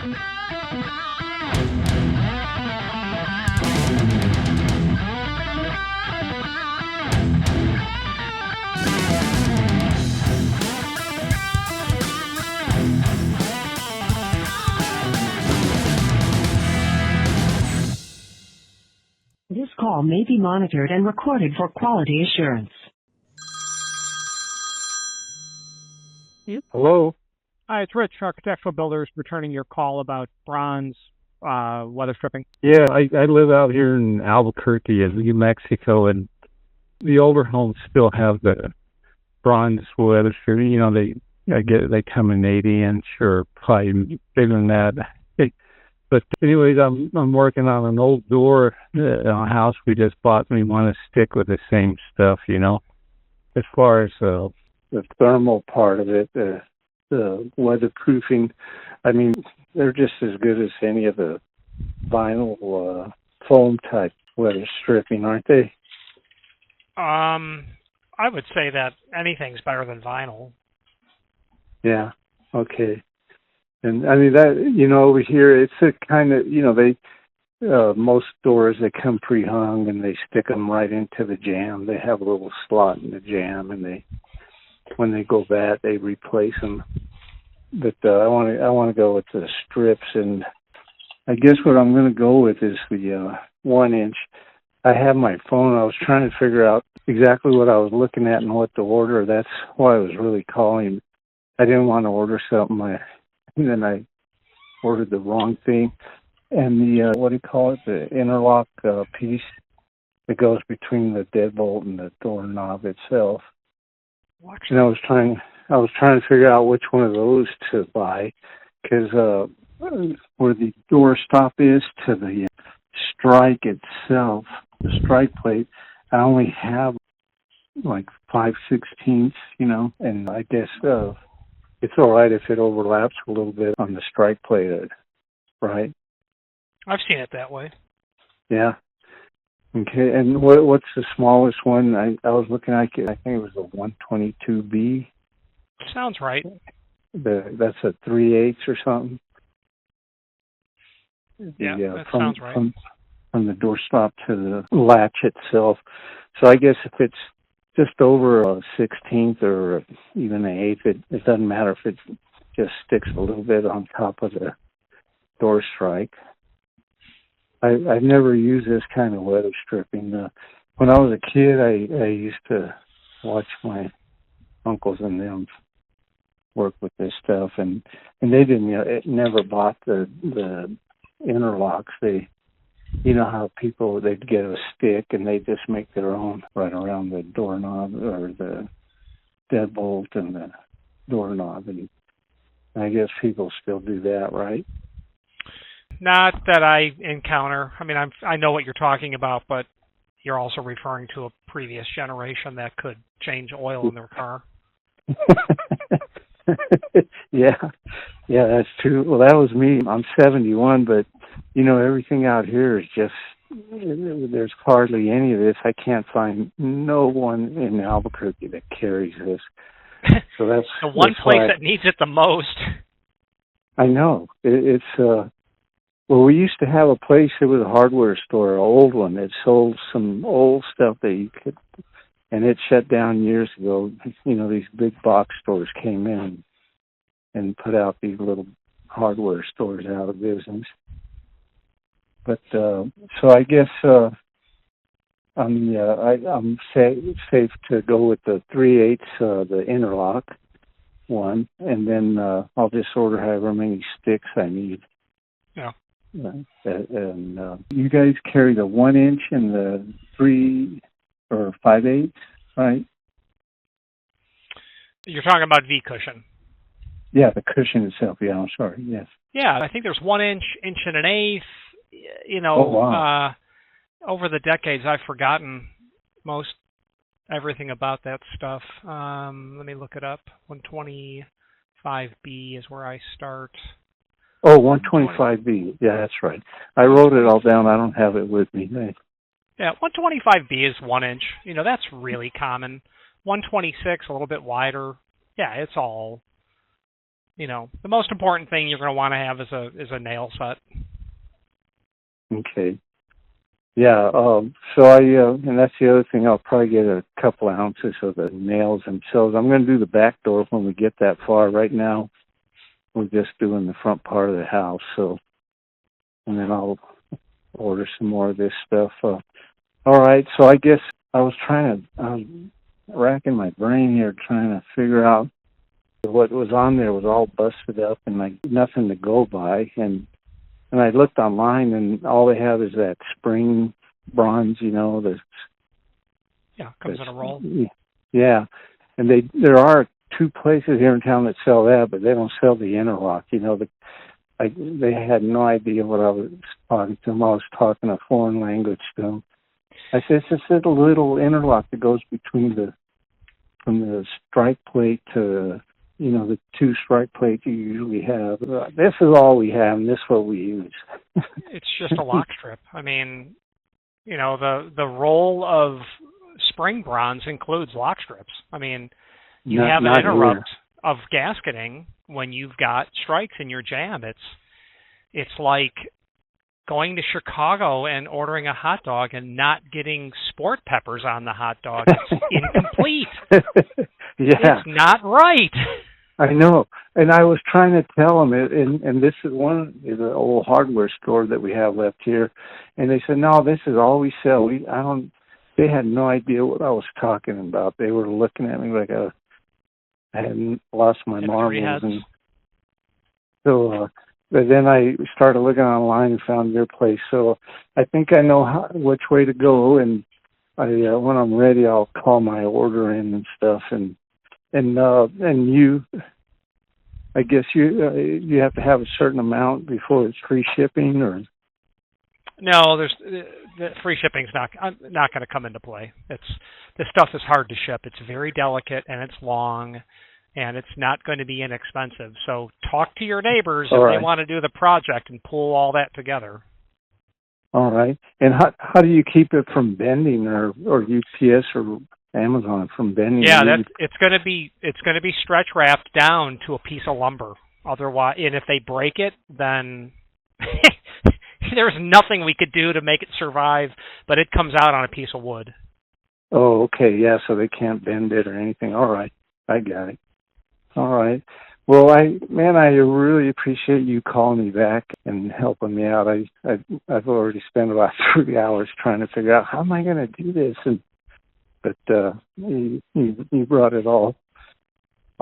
This call may be monitored and recorded for quality assurance. Hello? Hi, it's Rich, Architectural Builders, returning your call about bronze weather stripping. Yeah, I live out here in Albuquerque in New Mexico, and the older homes still have the bronze weather stripping. You know, they come in 80-inch or probably bigger than that. But anyways, I'm working on an old door in a house we just bought, and we want to stick with the same stuff, you know. As far as the thermal part of it, the weatherproofing, I mean, they're just as good as any of the vinyl foam type weather stripping, aren't they? I would say that anything's better than vinyl. Yeah. Okay. And I mean that, you know, over here it's a kind of, you know, they most doors, they come pre-hung and they stick them right into the jamb. They have a little slot in the jamb, and when they go bad, they replace them. But I want to go with the strips, and I guess what I'm going to go with is the 1 inch. I have my phone. I was trying to figure out exactly what I was looking at and what to order. That's why I was really calling. I didn't want to order something, and then I ordered the wrong thing. And the, what do you call it, the interlock piece that goes between the deadbolt and the doorknob itself. And I was trying to figure out which one of those to buy, because where the door stop is to the strike itself, the strike plate, I only have like 5/16, you know, and I guess it's all right if it overlaps a little bit on the strike plate, right? I've seen it that way. Yeah. Okay, and what's the smallest one? I was looking at, I think it was a 122B. Sounds right. That's a 3/8 or something. Yeah, that sounds right. From the doorstop to the latch itself. So I guess if it's just over a 16th or even an 1/8, it doesn't matter if it just sticks a little bit on top of the door strike. I've never used this kind of weather stripping. When I was a kid, I used to watch my uncles and them work with this stuff, and they didn't, you know, it never bought the interlocks. They, you know how people, they'd get a stick and they just make their own right around the doorknob or the deadbolt and the doorknob, and I guess people still do that, right? Not that I encounter. I mean, I know what you're talking about, but you're also referring to a previous generation that could change oil in their car. Yeah, that's true. Well, that was me. I'm 71, but, you know, everything out here is just, there's hardly any of this. I can't find no one in Albuquerque that carries this. So that's the one place that needs it the most. I know. It's well, we used to have a place, it was a hardware store, an old one, that sold some old stuff that you could, and it shut down years ago. You know, these big box stores came in and put out these little hardware stores out of business. But, so I guess I'm safe to go with the 3/8, the interlock one, and then I'll just order however many sticks I need. Yeah. And you guys carry the 1 inch and the 3 or 5/8, right? You're talking about V-cushion. Yeah, the cushion itself. Yeah, I'm sorry. Yes. Yeah, I think there's 1 inch, 1.125. You know, oh, wow. Over the decades, I've forgotten everything about that stuff. Let me look it up. 125B is where I start. Oh, 125B. Yeah, that's right. I wrote it all down. I don't have it with me. Yeah, 125B is 1 inch. You know, that's really common. 126, a little bit wider. Yeah, it's all you know, the most important thing you're going to want to have is a nail set. Okay. Yeah, so and that's the other thing, I'll probably get a couple ounces of the nails themselves. I'm going to do the back door when we get that far. Right now, we're just doing the front part of the house, so, and then I'll order some more of this stuff. All right, so I guess I was racking my brain here trying to figure out what was on there was all busted up and like nothing to go by, and I looked online, and all they have is that spring bronze, you know, comes in a roll. Yeah, and there are 2 places here in town that sell that, but they don't sell the interlock. You know, they had no idea what I was talking to them. I was talking a foreign language to them. I said, it's just a little interlock that goes from the strike plate to, you know, the 2 strike plates you usually have. This is all we have, and this is what we use. It's just a lock strip. I mean, you know, the roll of spring bronze includes lock strips. I mean, you have an interrupt of gasketing when you've got strikes in your jam. It's like going to Chicago and ordering a hot dog and not getting sport peppers on the hot dog. It's incomplete. Yeah. It's not right. I know. And I was trying to tell them, and this is an old hardware store that we have left here, and they said, no, this is all we sell. They had no idea what I was talking about. They were looking at me like I hadn't lost my marbles. And so, but then I started looking online and found your place. So I think I know which way to go, and when I'm ready, I'll call my order in and stuff, and you, I guess you have to have a certain amount before it's free shipping, or? No, the free shipping's not going to come into play. This stuff is hard to ship. It's very delicate and it's long, and it's not going to be inexpensive. So talk to your neighbors if they want to do the project and pull all that together. All right. And how do you keep it from bending, or UPS or Amazon from bending? Yeah, it's going to be stretch wrapped down to a piece of lumber. Otherwise, and if they break it, then there's nothing we could do to make it survive. But it comes out on a piece of wood. Oh, okay. Yeah, so they can't bend it or anything. All right, I got it. All right. Well, I really appreciate you calling me back and helping me out. I've already spent about 3 hours trying to figure out how am I going to do this, but you brought it all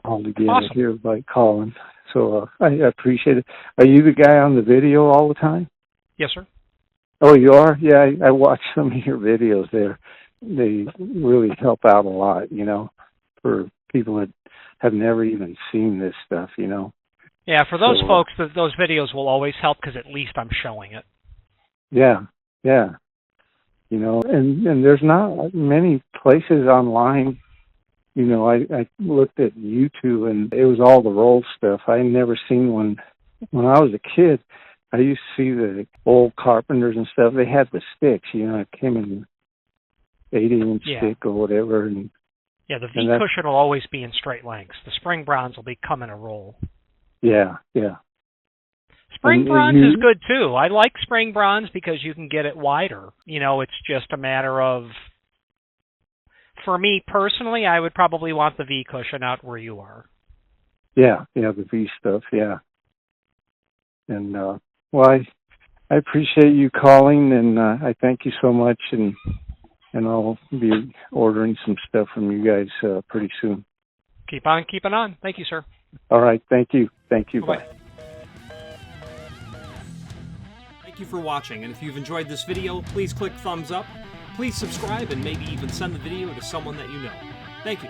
together awesome. Here by calling. So I appreciate it. Are you the guy on the video all the time? Yes, sir. Oh, you are? Yeah, I watched some of your videos there. They really help out a lot, you know, for people that have never even seen this stuff, you know. Yeah, for those folks, those videos will always help because at least I'm showing it. Yeah. You know, and there's not many places online. You know, I looked at YouTube, and it was all the roll stuff. I never seen one. When I was a kid, I used to see the old carpenters and stuff. They had the sticks, you know, it came in 80-inch stick or whatever. And yeah, the V cushion will always be in straight lengths. The spring bronze will come in a roll. Yeah. Spring bronze is good too. I like spring bronze because you can get it wider. You know, it's just a matter of, for me personally, I would probably want the V cushion out where you are. Yeah, the V stuff, yeah. And, well, I appreciate you calling, and I thank you so much, and I'll be ordering some stuff from you guys pretty soon. Keep on keeping on. Thank you, sir. All right, thank you. Bye-bye. Bye. Thank you for watching, and if you've enjoyed this video, please click thumbs up. Please subscribe and maybe even send the video to someone that you know. Thank you.